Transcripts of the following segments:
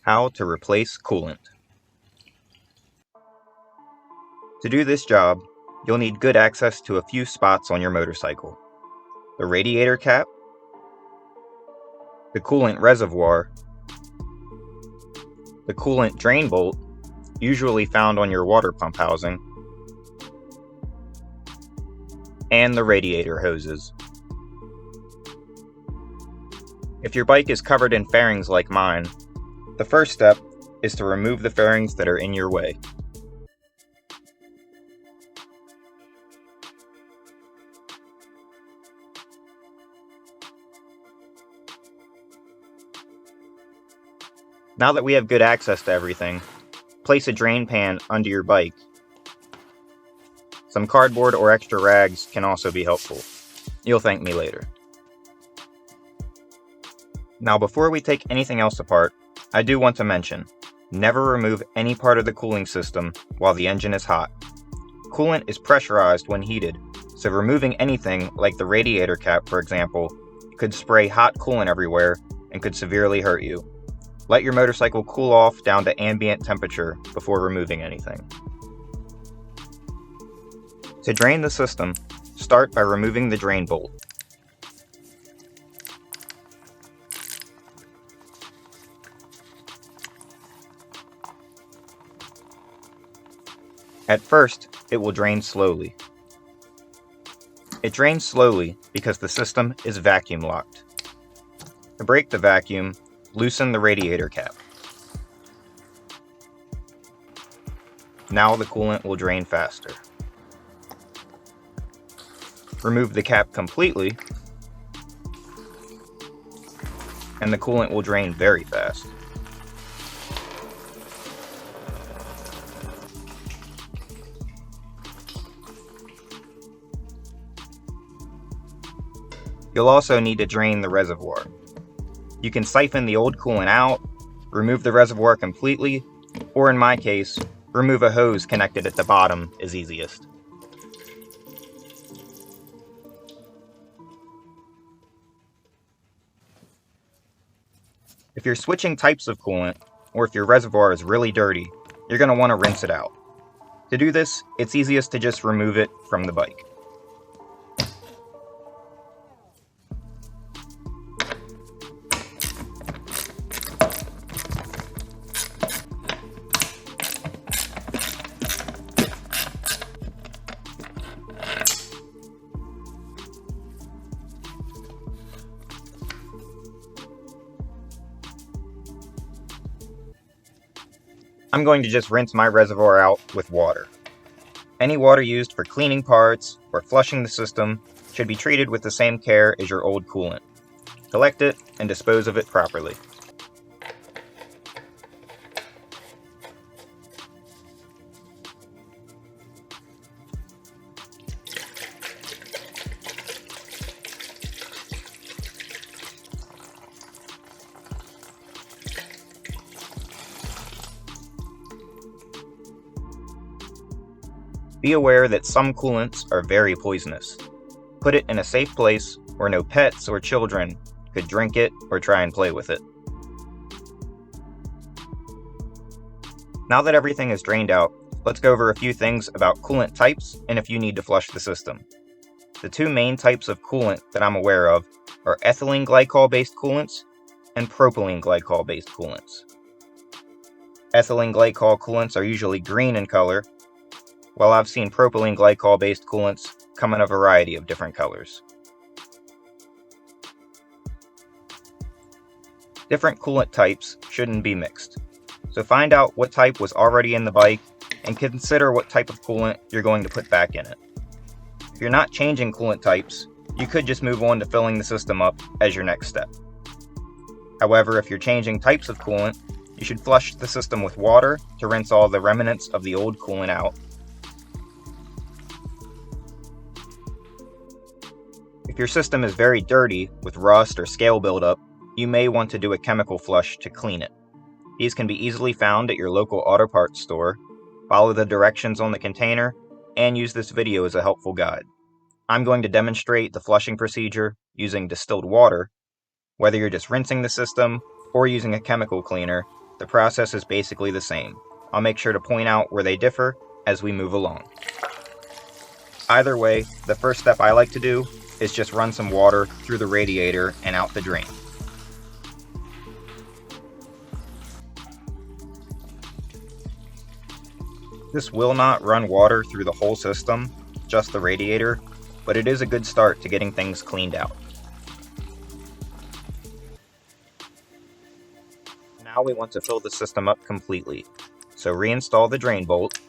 How to replace coolant. To do this job, you'll need good access to a few spots on your motorcycle. The radiator cap, the coolant reservoir, the coolant drain bolt, usually found on your water pump housing, and the radiator hoses. If your bike is covered in fairings like mine, the first step is to remove the fairings that are in your way. Now that we have good access to everything, place a drain pan under your bike. Some cardboard or extra rags can also be helpful. You'll thank me later. Now before we take anything else apart, I do want to mention, never remove any part of the cooling system while the engine is hot. Coolant is pressurized when heated, so removing anything like the radiator cap, for example, could spray hot coolant everywhere and could severely hurt you. Let your motorcycle cool off down to ambient temperature before removing anything. To drain the system, start by removing the drain bolt. At first, it will drain slowly. It drains slowly because the system is vacuum locked. To break the vacuum, loosen the radiator cap. Now the coolant will drain faster. Remove the cap completely, and the coolant will drain very fast. You'll also need to drain the reservoir. You can siphon the old coolant out, remove the reservoir completely, or in my case, remove a hose connected at the bottom is easiest. If you're switching types of coolant, or if your reservoir is really dirty, you're going to want to rinse it out. To do this, it's easiest to just remove it from the bike. I'm going to just rinse my reservoir out with water. Any water used for cleaning parts or flushing the system should be treated with the same care as your old coolant. Collect it and dispose of it properly. Be aware that some coolants are very poisonous. Put it in a safe place where no pets or children could drink it or try and play with it. Now that everything is drained out, let's go over a few things about coolant types and if you need to flush the system. The two main types of coolant that I'm aware of are ethylene glycol-based coolants and propylene glycol-based coolants. Ethylene glycol coolants are usually green in color, while I've seen propylene glycol-based coolants come in a variety of different colors. Different coolant types shouldn't be mixed, so find out what type was already in the bike and consider what type of coolant you're going to put back in it. If you're not changing coolant types, you could just move on to filling the system up as your next step. However, if you're changing types of coolant, you should flush the system with water to rinse all the remnants of the old coolant out. If your system is very dirty with rust or scale buildup, you may want to do a chemical flush to clean it. These can be easily found at your local auto parts store. Follow the directions on the container and use this video as a helpful guide. I'm going to demonstrate the flushing procedure using distilled water. Whether you're just rinsing the system or using a chemical cleaner, the process is basically the same. I'll make sure to point out where they differ as we move along. Either way, the first step I like to do is just run some water through the radiator and out the drain. This will not run water through the whole system, just the radiator, but it is a good start to getting things cleaned out. Now we want to fill the system up completely, so reinstall the drain bolt,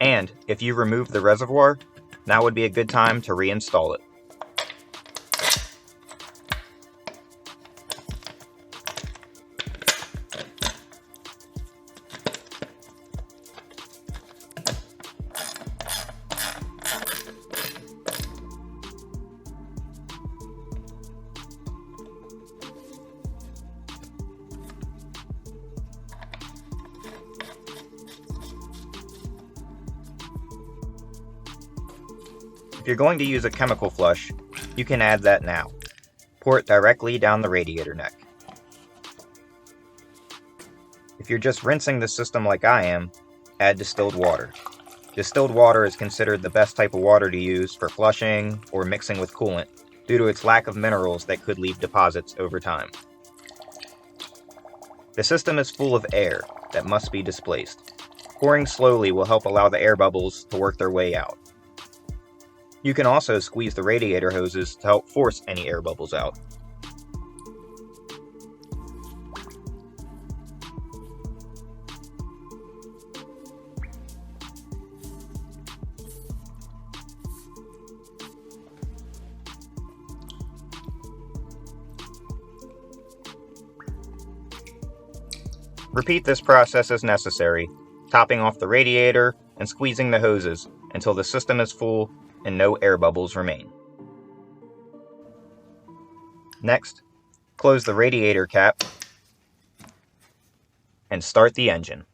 and if you removed the reservoir, now would be a good time to reinstall it. If you're going to use a chemical flush, you can add that now. Pour it directly down the radiator neck. If you're just rinsing the system like I am, add distilled water. Distilled water is considered the best type of water to use for flushing or mixing with coolant due to its lack of minerals that could leave deposits over time. The system is full of air that must be displaced. Pouring slowly will help allow the air bubbles to work their way out. You can also squeeze the radiator hoses to help force any air bubbles out. Repeat this process as necessary, topping off the radiator and squeezing the hoses until the system is full and no air bubbles remain. Next, close the radiator cap and start the engine.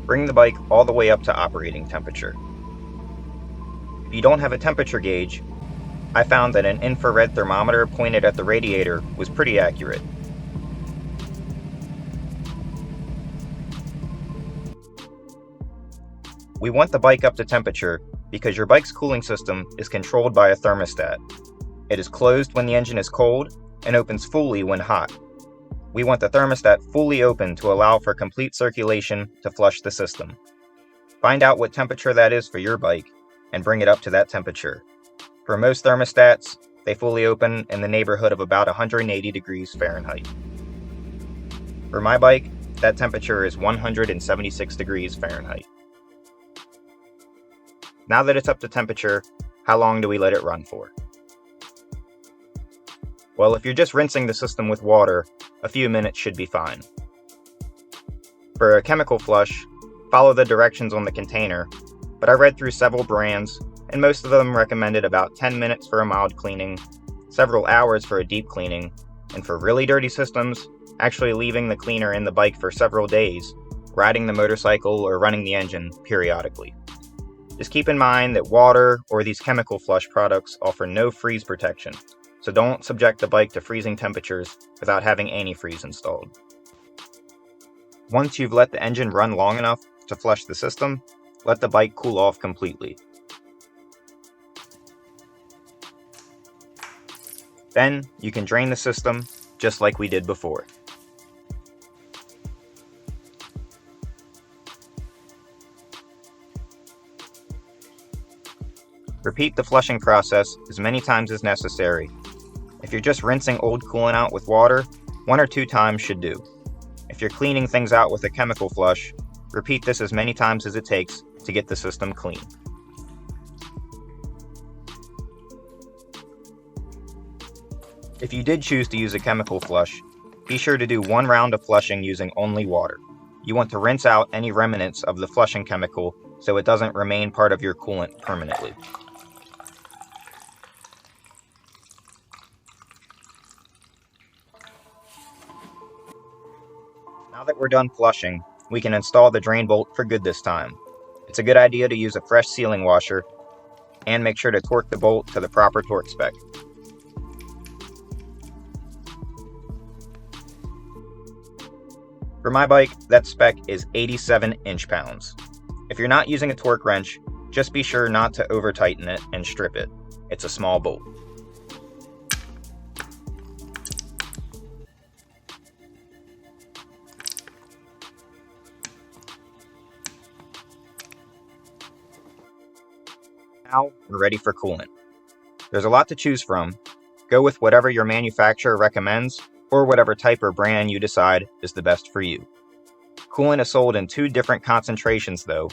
Bring the bike all the way up to operating temperature. If you don't have a temperature gauge, I found that an infrared thermometer pointed at the radiator was pretty accurate. We want the bike up to temperature because your bike's cooling system is controlled by a thermostat. It is closed when the engine is cold and opens fully when hot. We want the thermostat fully open to allow for complete circulation to flush the system. Find out what temperature that is for your bike and bring it up to that temperature. For most thermostats, they fully open in the neighborhood of about 180 degrees Fahrenheit. For my bike, that temperature is 176 degrees Fahrenheit. Now that it's up to temperature, how long do we let it run for? Well, if you're just rinsing the system with water, a few minutes should be fine. For a chemical flush, follow the directions on the container, but I read through several brands, and most of them recommended about 10 minutes for a mild cleaning, several hours for a deep cleaning, and for really dirty systems, actually leaving the cleaner in the bike for several days, riding the motorcycle or running the engine periodically. Just keep in mind that water or these chemical flush products offer no freeze protection, so don't subject the bike to freezing temperatures without having antifreeze installed. Once you've let the engine run long enough to flush the system, let the bike cool off completely. Then you can drain the system just like we did before. Repeat the flushing process as many times as necessary. If you're just rinsing old coolant out with water, 1 or 2 times should do. If you're cleaning things out with a chemical flush, repeat this as many times as it takes to get the system clean. If you did choose to use a chemical flush, be sure to do 1 round of flushing using only water. You want to rinse out any remnants of the flushing chemical so it doesn't remain part of your coolant permanently. Now that we're done flushing, we can install the drain bolt for good this time. It's a good idea to use a fresh sealing washer, and make sure to torque the bolt to the proper torque spec. For my bike, that spec is 87 inch-pounds. If you're not using a torque wrench, just be sure not to over-tighten it and strip it. It's a small bolt. Now we're ready for coolant. There's a lot to choose from. Go with whatever your manufacturer recommends, or whatever type or brand you decide is the best for you. Coolant is sold in 2 different concentrations though,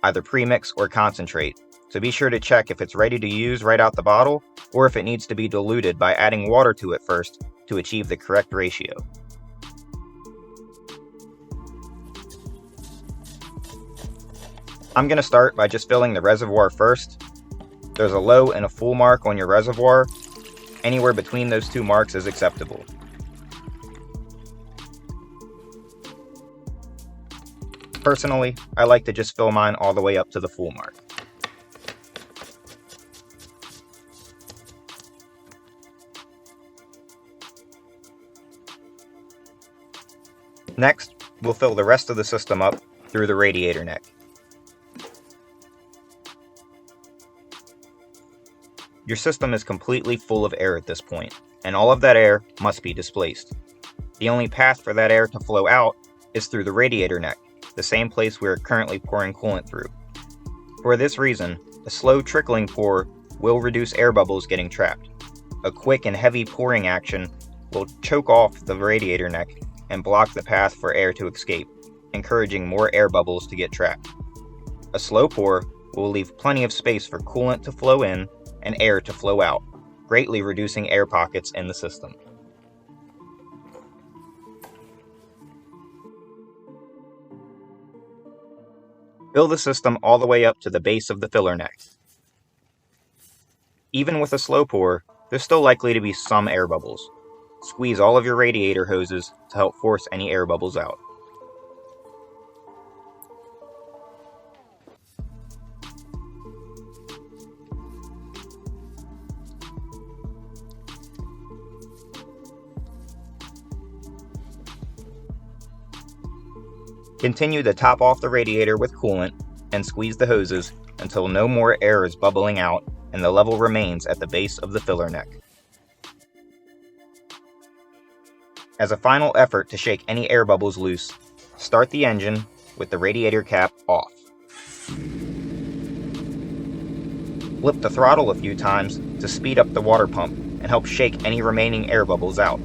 either premix or concentrate, so be sure to check if it's ready to use right out the bottle, or if it needs to be diluted by adding water to it first to achieve the correct ratio. I'm going to start by just filling the reservoir first. There's a low and a full mark on your reservoir. Anywhere between those 2 marks is acceptable. Personally, I like to just fill mine all the way up to the full mark. Next, we'll fill the rest of the system up through the radiator neck. Your system is completely full of air at this point, and all of that air must be displaced. The only path for that air to flow out is through the radiator neck, the same place we are currently pouring coolant through. For this reason, a slow trickling pour will reduce air bubbles getting trapped. A quick and heavy pouring action will choke off the radiator neck and block the path for air to escape, encouraging more air bubbles to get trapped. A slow pour will leave plenty of space for coolant to flow in and air to flow out, greatly reducing air pockets in the system. Fill the system all the way up to the base of the filler neck. Even with a slow pour, there's still likely to be some air bubbles. Squeeze all of your radiator hoses to help force any air bubbles out. Continue to top off the radiator with coolant and squeeze the hoses until no more air is bubbling out and the level remains at the base of the filler neck. As a final effort to shake any air bubbles loose, start the engine with the radiator cap off. Flip the throttle a few times to speed up the water pump and help shake any remaining air bubbles out.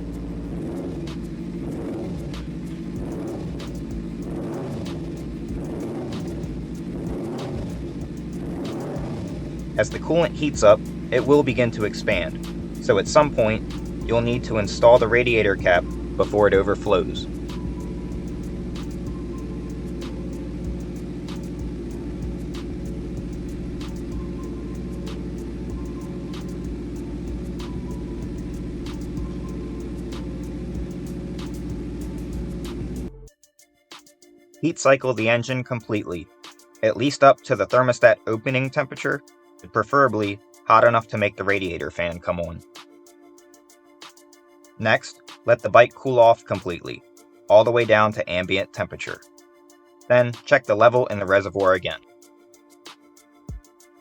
As the coolant heats up, it will begin to expand, so at some point, you'll need to install the radiator cap before it overflows. Heat cycle the engine completely, at least up to the thermostat opening temperature, but preferably hot enough to make the radiator fan come on. Next, let the bike cool off completely, all the way down to ambient temperature. Then, check the level in the reservoir again.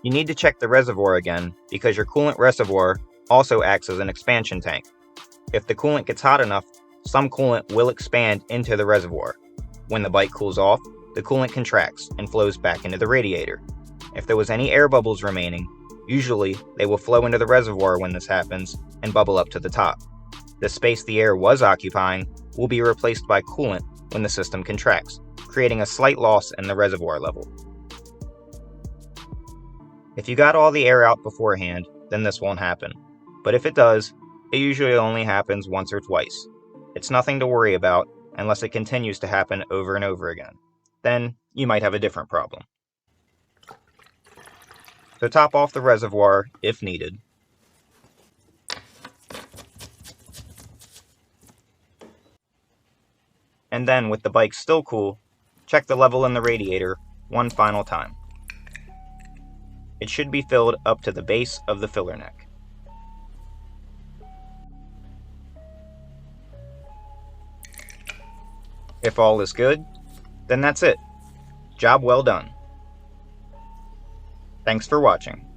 You need to check the reservoir again because your coolant reservoir also acts as an expansion tank. If the coolant gets hot enough, some coolant will expand into the reservoir. When the bike cools off, the coolant contracts and flows back into the radiator. If there was any air bubbles remaining, usually they will flow into the reservoir when this happens and bubble up to the top. The space the air was occupying will be replaced by coolant when the system contracts, creating a slight loss in the reservoir level. If you got all the air out beforehand, then this won't happen. But if it does, it usually only happens once or twice. It's nothing to worry about unless it continues to happen over and over again. Then you might have a different problem. So top off the reservoir if needed. And and then, with the bike still cool, check the level in the radiator one final time. It should be filled up to the base of the filler neck. If all is good, then that's it. Job well done. Thanks for watching.